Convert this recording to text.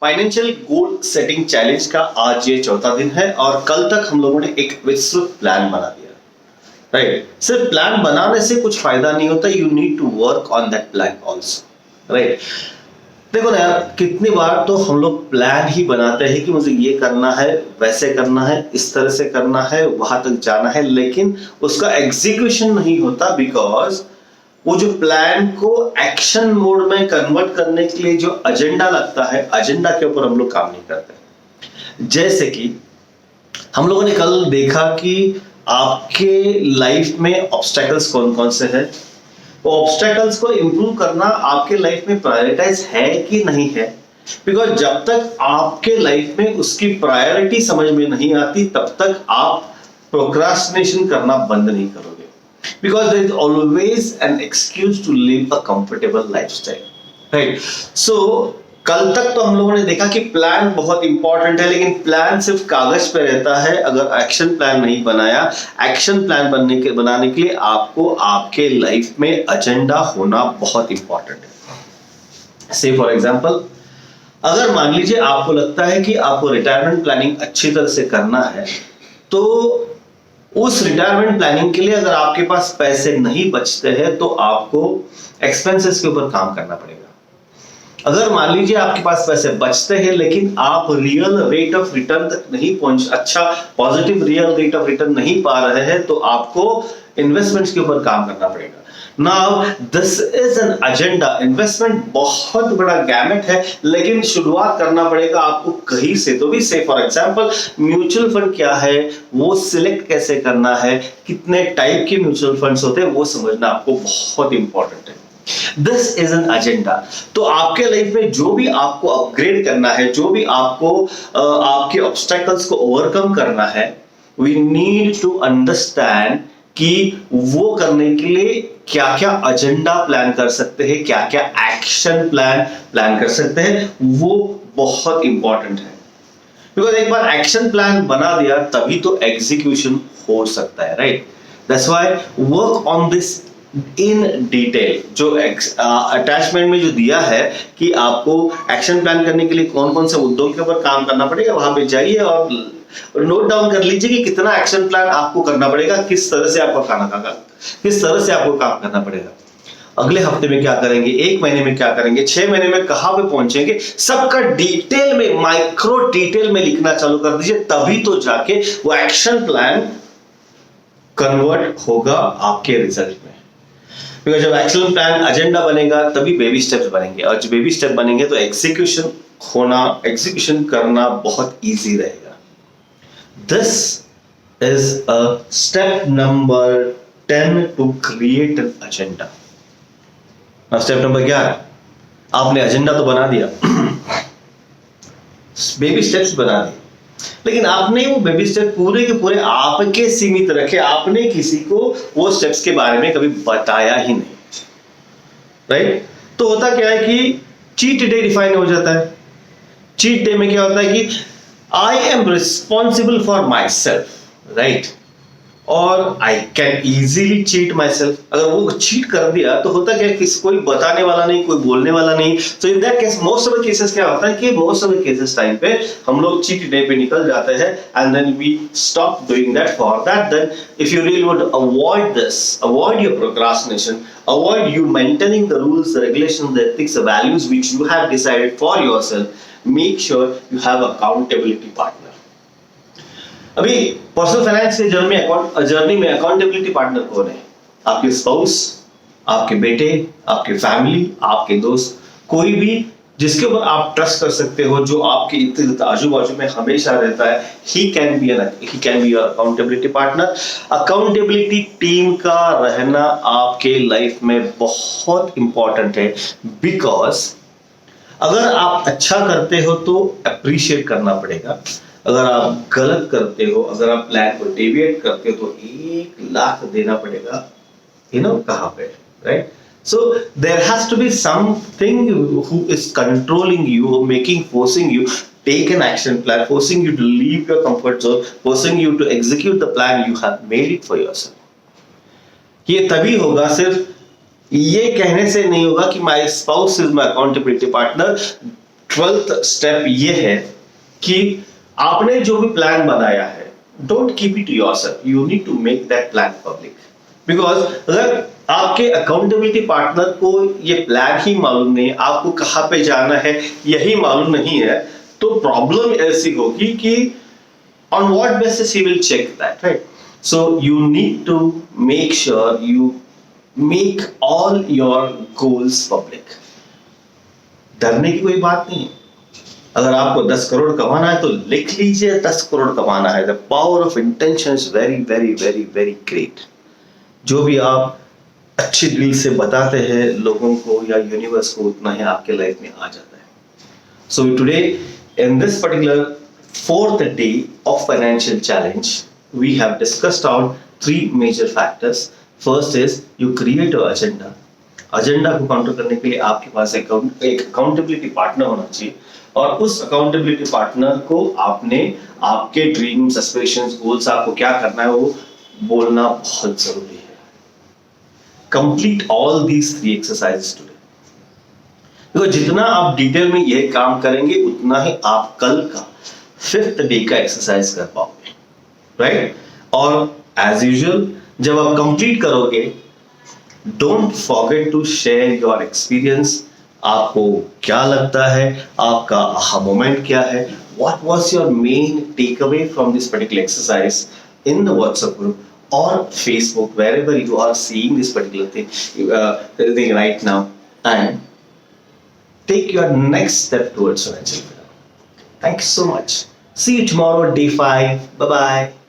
Financial goal setting challenge का आज ये चौथा दिन है और कल तक हम लोगों ने एक विस्तृत प्लान बना दिया। राइट, सिर्फ प्लान बनाने से कुछ फायदा नहीं होता, you need to work on that plan also. Right, देखो ना यार, कितनी बार तो हम लोग प्लान ही बनाते हैं कि मुझे ये करना है, वैसे करना है, इस तरह से करना है, वहां तक जाना है, लेकिन उसका एग्जीक्यूशन नहीं होता बिकॉज वो जो प्लान को एक्शन मोड में कन्वर्ट करने के लिए जो एजेंडा लगता है, एजेंडा के ऊपर हम लोग काम नहीं करते। जैसे कि हम लोगों ने कल देखा कि आपके लाइफ में ऑब्स्टेकल्स कौन कौन से हैं, वो ऑब्स्टेकल्स को इंप्रूव करना आपके लाइफ में प्रायोरिटाइज है कि नहीं है, बिकॉज जब तक आपके लाइफ में उसकी प्रायोरिटी समझ में नहीं आती तब तक आप प्रोक्रास्टिनेशन करना बंद नहीं करोगे, because there is always an excuse to live a comfortable lifestyle, right? So कल तक तो हम लोगों ने देखा कि प्लान बहुत इंपॉर्टेंट है, लेकिन प्लान सिर्फ कागज पे रहता है अगर एक्शन प्लान नहीं बनाया। एक्शन प्लान बनाने के लिए आपको आपके लाइफ में एजेंडा होना बहुत इंपॉर्टेंट है। से फॉर एग्जांपल, अगर मान लीजिए आपको लगता है कि आपको रिटायरमेंट प्लानिंग अच्छी तरह से करना है, तो उस रिटायरमेंट प्लानिंग के लिए अगर आपके पास पैसे नहीं बचते हैं तो आपको एक्सपेंसेस के ऊपर काम करना पड़ेगा। अगर मान लीजिए आपके पास पैसे बचते हैं लेकिन आप रियल रेट ऑफ रिटर्न तक नहीं अच्छा positive real rate of return नहीं पा रहे हैं तो आपको इन्वेस्टमेंट्स के ऊपर काम करना पड़ेगा। Now this is an agenda. Investment बहुत बड़ा गैमेट है, लेकिन शुरुआत करना पड़ेगा आपको कहीं से तो भी। से फॉर एग्जांपल, म्यूचुअल फंड क्या है, वो सिलेक्ट कैसे करना है, कितने टाइप के म्यूचुअल फंड्स होते हैं, वो समझना आपको बहुत इंपॉर्टेंट है। This is an agenda. तो आपके लाइफ में जो भी आपको अपग्रेड करना है, जो भी आपको आपके ऑब्स्टेकल्स को ओवरकम करना है, वी नीड टू अंडरस्टैंड कि वो करने के लिए क्या क्या एजेंडा प्लान कर सकते हैं, क्या क्या एक्शन प्लान कर सकते हैं, वो बहुत इंपॉर्टेंट है। बिकॉज एक बार एक्शन प्लान बना दिया तभी तो एग्जीक्यूशन हो सकता है, right? That's why work on this in detail. जो अटैचमेंट में जो दिया है कि आपको एक्शन प्लान करने के लिए कौन कौन से मुद्दों के ऊपर काम करना पड़ेगा, वहां पे जाइए और नोट डाउन कर लीजिए कि कितना एक्शन प्लान आपको करना पड़ेगा, किस तरह से आपको किस तरह से आपको काम करना पड़ेगा। अगले हफ्ते में क्या करेंगे, 1 महीने में क्या करेंगे, 6 महीने में कहां पे पहुंचेंगे, सबका डिटेल में, माइक्रो डिटेल में लिखना चालू कर दीजिए, तभी तो जाके वो एक्शन प्लान कन्वर्ट होगा आपके रिजल्ट में। बिकॉज जब एक्शन प्लान एजेंडा बनेगा तभी बेबी स्टेप्स बनेंगे, और जब बेबी स्टेप बनेंगे तो एग्जीक्यूशन करना बहुत इजी रहेगा। This is a step number 10 to create an agenda. Step number क्या है? आपने एजेंडा तो बना दिया, बेबी स्टेप्स बना दिए, लेकिन आपने वो बेबी स्टेप पूरे के पूरे आपके सीमित रखे, आपने किसी को वो स्टेप्स के बारे में कभी बताया ही नहीं, राइट? तो होता क्या है कि चीट डे डिफाइन हो जाता है। चीट डे में क्या होता है कि I am responsible for myself, right? और I can easily cheat myself. अगर वो चीट कर दिया तो होता क्या है कि कोई बताने वाला नहीं, कोई बोलने वाला नहीं। So in that case most of the cases क्या होता है कि most of the cases time पे हम लोग चीट डे पे निकल जाते हैं and then we stop doing that. For that then if you really want to avoid this, avoid your procrastination, avoid you maintaining the rules, the regulations, the ethics, the values which you have decided for yourself, make sure you have accountability partner. अभी personal finance के journey में accountability partner कौन है? आपके spouse, आपके बेटे, आपके family, आपके दोस्त, कोई भी जिसके ऊपर आप ट्रस्ट कर सकते हो, जो आपके आजू बाजू में हमेशा रहता है, he can be your accountability partner. Accountability team का रहना आपके लाइफ में बहुत इंपॉर्टेंट है, बिकॉज अगर आप अच्छा करते हो तो अप्रिशिएट करना पड़ेगा, अगर आप गलत करते हो, अगर आप प्लान को डेविएट करते हो तो 1 लाख देना पड़ेगा, कहां पे, right? So there has to be something who is controlling you, forcing you take an action plan, forcing you to leave your comfort zone, forcing you to execute the plan you have made it for yourself. ये तभी होगा, सिर्फ ये कहने से नहीं होगा कि my spouse is my accountability partner. 12th step ये है कि आपने जो भी प्लान बनाया है, don't keep it yourself, you need to make that plan public. Because अगर आपके अकाउंटेबिलिटी पार्टनर को ये प्लान ही मालूम नहीं, आपको कहां पे जाना है यही मालूम नहीं है, तो प्रॉब्लम ऐसी होगी कि on what basis he will check that, right? So you need to make sure you make all your goals public. डरने की कोई बात नहीं है। अगर आपको 10 करोड़ कमाना है तो लिख लीजिए 10 करोड़ कमाना है। The power of intention is very very very very great. जो भी आप अच्छे दिल से बताते हैं लोगों को या यूनिवर्स को, उतना ही आपके लाइफ में आ जाता है। So today in this particular fourth day of financial challenge, we have discussed on 3 major factors. First is you create an agenda. Agenda को काउंटर करने के लिए आपके पास एक अकाउंटेबिलिटी पार्टनर होना चाहिए, और उस अकाउंटेबिलिटी पार्टनर को आपने आपके ड्रीम्स, एस्पिरेशंस, गोल्स, आपको क्या करना है वो बोलना बहुत जरूरी है। Complete all these 3 exercises today. देखो, जितना आप डिटेल में ये काम करेंगे उतना ही आप कल का 5th डे का एक्सरसाइज कर पाओगे, राइट? और एज यूजुअल जब आप कंप्लीट करोगे, don't forget to share your experience. आपको क्या लगता है, आपका आहा मोमेंट क्या है, what was your main takeaway from this particular exercise in the WhatsApp group और Facebook, wherever you are seeing this particular thing right now, and take your next step towards financial freedom. Thank you so much. See you tomorrow, day 5. Bye bye.